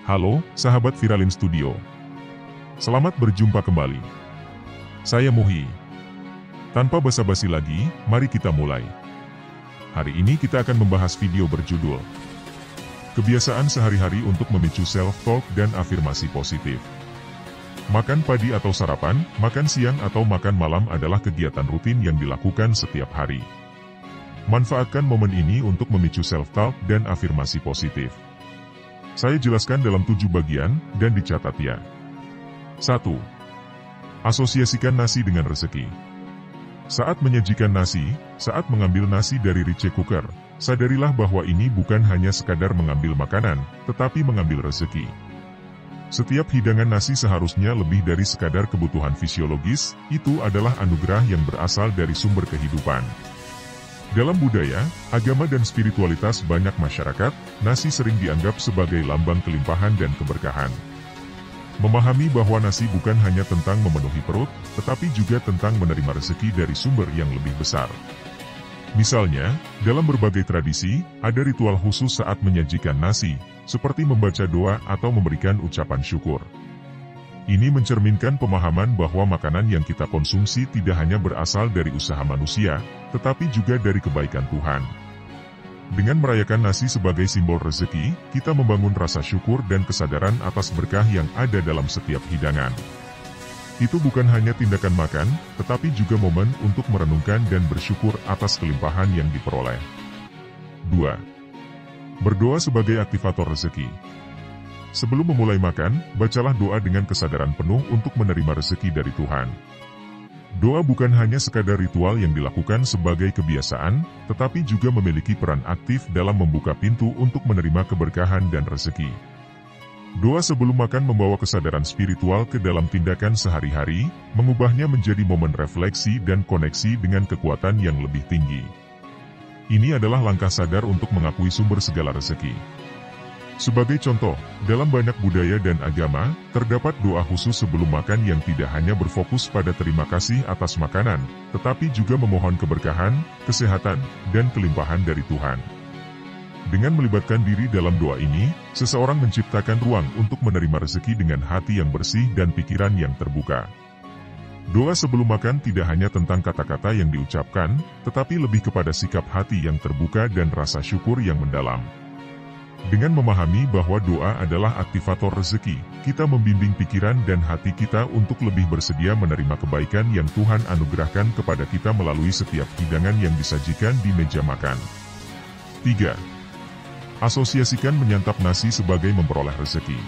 Halo, sahabat Viralin Studio. Selamat berjumpa kembali. Saya Muhi. Tanpa basa-basi lagi, mari kita mulai. Hari ini kita akan membahas video berjudul Kebiasaan sehari-hari untuk memicu self-talk dan afirmasi positif. Makan pagi atau sarapan, makan siang atau makan malam adalah kegiatan rutin yang dilakukan setiap hari. Manfaatkan momen ini untuk memicu self-talk dan afirmasi positif. Saya jelaskan dalam 7 bagian, dan dicatat ya. 1. Asosiasikan nasi dengan rezeki. Saat menyajikan nasi, saat mengambil nasi dari rice cooker, sadarilah bahwa ini bukan hanya sekadar mengambil makanan, tetapi mengambil rezeki. Setiap hidangan nasi seharusnya lebih dari sekadar kebutuhan fisiologis, itu adalah anugerah yang berasal dari sumber kehidupan. Dalam budaya, agama dan spiritualitas banyak masyarakat, nasi sering dianggap sebagai lambang kelimpahan dan keberkahan. Memahami bahwa nasi bukan hanya tentang memenuhi perut, tetapi juga tentang menerima rezeki dari sumber yang lebih besar. Misalnya, dalam berbagai tradisi, ada ritual khusus saat menyajikan nasi, seperti membaca doa atau memberikan ucapan syukur. Ini mencerminkan pemahaman bahwa makanan yang kita konsumsi tidak hanya berasal dari usaha manusia, tetapi juga dari kebaikan Tuhan. Dengan merayakan nasi sebagai simbol rezeki, kita membangun rasa syukur dan kesadaran atas berkah yang ada dalam setiap hidangan. Itu bukan hanya tindakan makan, tetapi juga momen untuk merenungkan dan bersyukur atas kelimpahan yang diperoleh. 2. Berdoa sebagai aktivator rezeki. Sebelum memulai makan, bacalah doa dengan kesadaran penuh untuk menerima rezeki dari Tuhan. Doa bukan hanya sekadar ritual yang dilakukan sebagai kebiasaan, tetapi juga memiliki peran aktif dalam membuka pintu untuk menerima keberkahan dan rezeki. Doa sebelum makan membawa kesadaran spiritual ke dalam tindakan sehari-hari, mengubahnya menjadi momen refleksi dan koneksi dengan kekuatan yang lebih tinggi. Ini adalah langkah sadar untuk mengakui sumber segala rezeki. Sebagai contoh, dalam banyak budaya dan agama, terdapat doa khusus sebelum makan yang tidak hanya berfokus pada terima kasih atas makanan, tetapi juga memohon keberkahan, kesehatan, dan kelimpahan dari Tuhan. Dengan melibatkan diri dalam doa ini, seseorang menciptakan ruang untuk menerima rezeki dengan hati yang bersih dan pikiran yang terbuka. Doa sebelum makan tidak hanya tentang kata-kata yang diucapkan, tetapi lebih kepada sikap hati yang terbuka dan rasa syukur yang mendalam. Dengan memahami bahwa doa adalah aktivator rezeki, kita membimbing pikiran dan hati kita untuk lebih bersedia menerima kebaikan yang Tuhan anugerahkan kepada kita melalui setiap hidangan yang disajikan di meja makan. 3. Asosiasikan menyantap nasi sebagai memperoleh rezeki.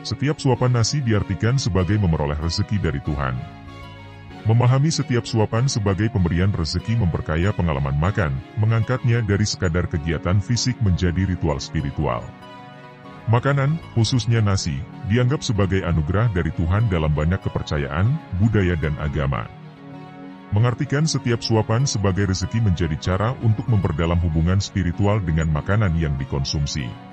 Setiap suapan nasi diartikan sebagai memperoleh rezeki dari Tuhan. Memahami setiap suapan sebagai pemberian rezeki memperkaya pengalaman makan, mengangkatnya dari sekadar kegiatan fisik menjadi ritual spiritual. Makanan, khususnya nasi, dianggap sebagai anugerah dari Tuhan dalam banyak kepercayaan, budaya dan agama. Mengartikan setiap suapan sebagai rezeki menjadi cara untuk memperdalam hubungan spiritual dengan makanan yang dikonsumsi.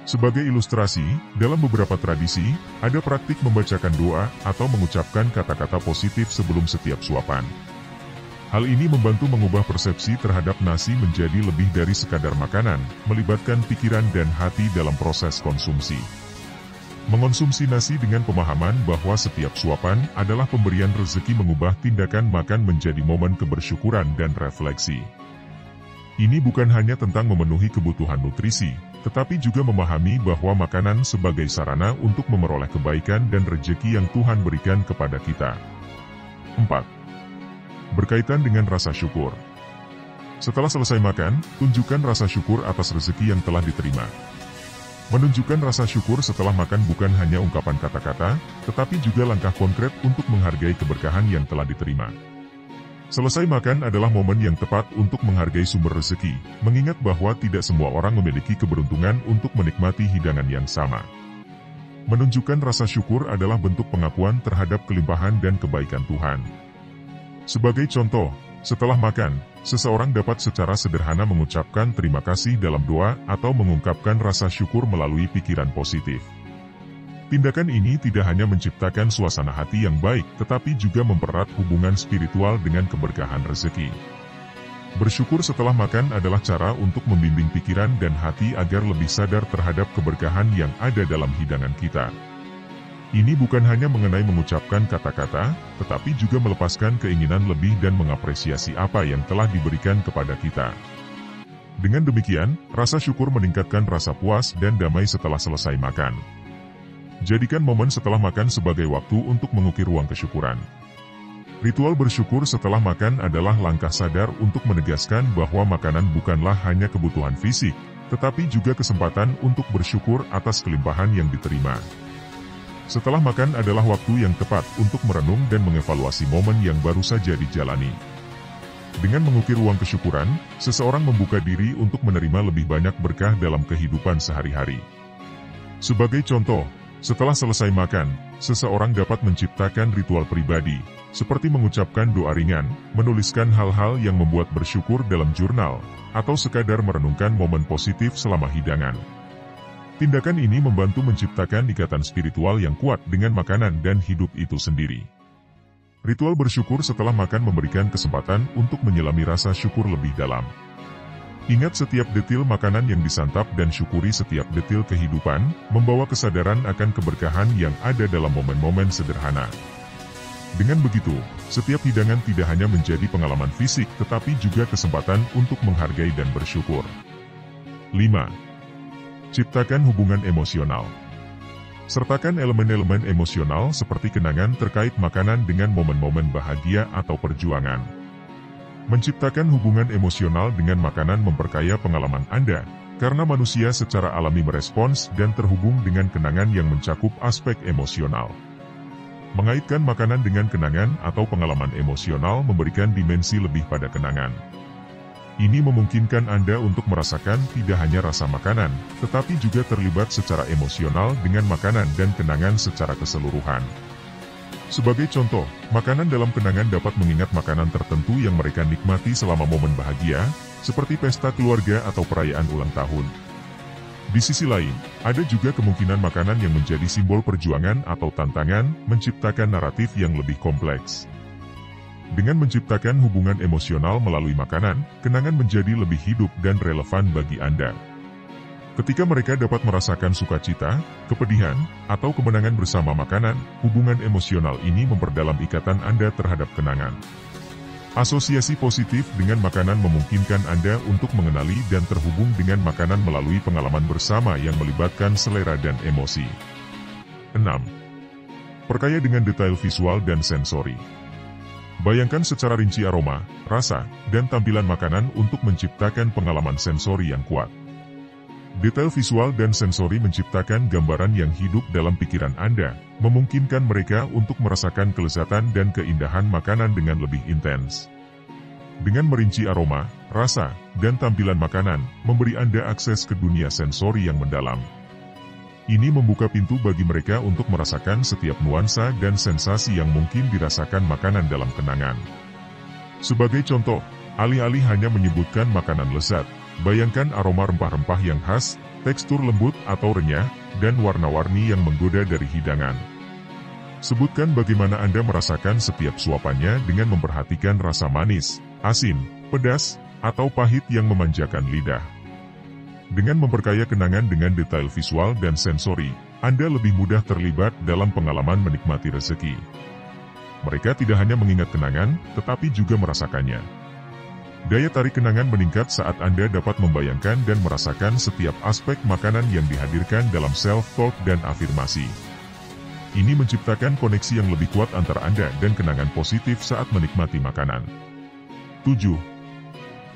Sebagai ilustrasi, dalam beberapa tradisi, ada praktik membacakan doa atau mengucapkan kata-kata positif sebelum setiap suapan. Hal ini membantu mengubah persepsi terhadap nasi menjadi lebih dari sekadar makanan, melibatkan pikiran dan hati dalam proses konsumsi. Mengonsumsi nasi dengan pemahaman bahwa setiap suapan adalah pemberian rezeki mengubah tindakan makan menjadi momen kebersyukuran dan refleksi. Ini bukan hanya tentang memenuhi kebutuhan nutrisi, tetapi juga memahami bahwa makanan sebagai sarana untuk memperoleh kebaikan dan rezeki yang Tuhan berikan kepada kita. 4. Berkaitan dengan rasa syukur. Setelah selesai makan, tunjukkan rasa syukur atas rezeki yang telah diterima. Menunjukkan rasa syukur setelah makan bukan hanya ungkapan kata-kata, tetapi juga langkah konkret untuk menghargai keberkahan yang telah diterima. Selesai makan adalah momen yang tepat untuk menghargai sumber rezeki, mengingat bahwa tidak semua orang memiliki keberuntungan untuk menikmati hidangan yang sama. Menunjukkan rasa syukur adalah bentuk pengakuan terhadap kelimpahan dan kebaikan Tuhan. Sebagai contoh, setelah makan, seseorang dapat secara sederhana mengucapkan terima kasih dalam doa atau mengungkapkan rasa syukur melalui pikiran positif. Tindakan ini tidak hanya menciptakan suasana hati yang baik, tetapi juga mempererat hubungan spiritual dengan keberkahan rezeki. Bersyukur setelah makan adalah cara untuk membimbing pikiran dan hati agar lebih sadar terhadap keberkahan yang ada dalam hidangan kita. Ini bukan hanya mengenai mengucapkan kata-kata, tetapi juga melepaskan keinginan lebih dan mengapresiasi apa yang telah diberikan kepada kita. Dengan demikian, rasa syukur meningkatkan rasa puas dan damai setelah selesai makan. Jadikan momen setelah makan sebagai waktu untuk mengukir ruang kesyukuran. Ritual bersyukur setelah makan adalah langkah sadar untuk menegaskan bahwa makanan bukanlah hanya kebutuhan fisik, tetapi juga kesempatan untuk bersyukur atas kelimpahan yang diterima. Setelah makan adalah waktu yang tepat untuk merenung dan mengevaluasi momen yang baru saja dijalani. Dengan mengukir ruang kesyukuran, seseorang membuka diri untuk menerima lebih banyak berkah dalam kehidupan sehari-hari. Sebagai contoh, setelah selesai makan, seseorang dapat menciptakan ritual pribadi, seperti mengucapkan doa ringan, menuliskan hal-hal yang membuat bersyukur dalam jurnal, atau sekadar merenungkan momen positif selama hidangan. Tindakan ini membantu menciptakan ikatan spiritual yang kuat dengan makanan dan hidup itu sendiri. Ritual bersyukur setelah makan memberikan kesempatan untuk menyelami rasa syukur lebih dalam. Ingat setiap detil makanan yang disantap dan syukuri setiap detil kehidupan, membawa kesadaran akan keberkahan yang ada dalam momen-momen sederhana. Dengan begitu, setiap hidangan tidak hanya menjadi pengalaman fisik tetapi juga kesempatan untuk menghargai dan bersyukur. 5. Ciptakan hubungan emosional. Sertakan elemen-elemen emosional seperti kenangan terkait makanan dengan momen-momen bahagia atau perjuangan. Menciptakan hubungan emosional dengan makanan memperkaya pengalaman Anda, karena manusia secara alami merespons dan terhubung dengan kenangan yang mencakup aspek emosional. Mengaitkan makanan dengan kenangan atau pengalaman emosional memberikan dimensi lebih pada kenangan. Ini memungkinkan Anda untuk merasakan tidak hanya rasa makanan, tetapi juga terlibat secara emosional dengan makanan dan kenangan secara keseluruhan. Sebagai contoh, makanan dalam kenangan dapat mengingat makanan tertentu yang mereka nikmati selama momen bahagia, seperti pesta keluarga atau perayaan ulang tahun. Di sisi lain, ada juga kemungkinan makanan yang menjadi simbol perjuangan atau tantangan, menciptakan naratif yang lebih kompleks. Dengan menciptakan hubungan emosional melalui makanan, kenangan menjadi lebih hidup dan relevan bagi Anda. Ketika mereka dapat merasakan sukacita, kepedihan, atau kemenangan bersama makanan, hubungan emosional ini memperdalam ikatan Anda terhadap kenangan. Asosiasi positif dengan makanan memungkinkan Anda untuk mengenali dan terhubung dengan makanan melalui pengalaman bersama yang melibatkan selera dan emosi. 6. Perkaya dengan detail visual dan sensori. Bayangkan secara rinci aroma, rasa, dan tampilan makanan untuk menciptakan pengalaman sensori yang kuat. Detail visual dan sensori menciptakan gambaran yang hidup dalam pikiran Anda, memungkinkan mereka untuk merasakan kelezatan dan keindahan makanan dengan lebih intens. Dengan merinci aroma, rasa, dan tampilan makanan, memberi Anda akses ke dunia sensori yang mendalam. Ini membuka pintu bagi mereka untuk merasakan setiap nuansa dan sensasi yang mungkin dirasakan makanan dalam kenangan. Sebagai contoh, alih-alih hanya menyebutkan makanan lezat, bayangkan aroma rempah-rempah yang khas, tekstur lembut atau renyah, dan warna-warni yang menggoda dari hidangan. Sebutkan bagaimana Anda merasakan setiap suapannya dengan memperhatikan rasa manis, asin, pedas, atau pahit yang memanjakan lidah. Dengan memperkaya kenangan dengan detail visual dan sensori, Anda lebih mudah terlibat dalam pengalaman menikmati rezeki. Mereka tidak hanya mengingat kenangan, tetapi juga merasakannya. Daya tarik kenangan meningkat saat Anda dapat membayangkan dan merasakan setiap aspek makanan yang dihadirkan dalam self-talk dan afirmasi. Ini menciptakan koneksi yang lebih kuat antara Anda dan kenangan positif saat menikmati makanan. 7.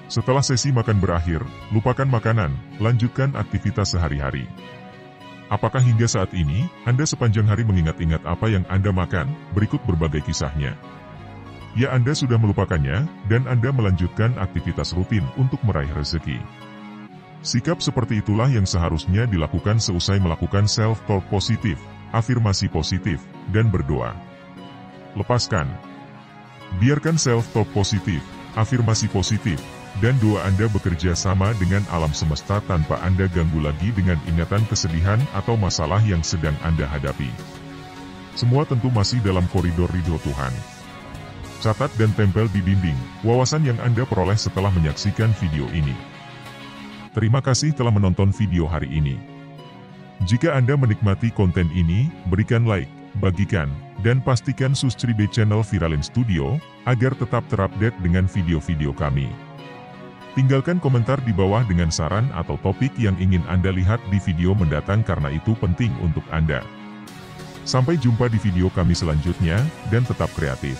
Setelah sesi makan berakhir, lupakan makanan, lanjutkan aktivitas sehari-hari. Apakah hingga saat ini, Anda sepanjang hari mengingat-ingat apa yang Anda makan? Berikut berbagai kisahnya. Ya, Anda sudah melupakannya, dan Anda melanjutkan aktivitas rutin untuk meraih rezeki. Sikap seperti itulah yang seharusnya dilakukan seusai melakukan self-talk positif, afirmasi positif, dan berdoa. Lepaskan. Biarkan self-talk positif, afirmasi positif, dan doa Anda bekerja sama dengan alam semesta tanpa Anda ganggu lagi dengan ingatan kesedihan atau masalah yang sedang Anda hadapi. Semua tentu masih dalam koridor ridho Tuhan. Catat dan tempel di dinding wawasan yang Anda peroleh setelah menyaksikan video ini. Terima kasih telah menonton video hari ini. Jika Anda menikmati konten ini, berikan like, bagikan, dan pastikan subscribe channel Viralin Studio, agar tetap terupdate dengan video-video kami. Tinggalkan komentar di bawah dengan saran atau topik yang ingin Anda lihat di video mendatang karena itu penting untuk Anda. Sampai jumpa di video kami selanjutnya, dan tetap kreatif.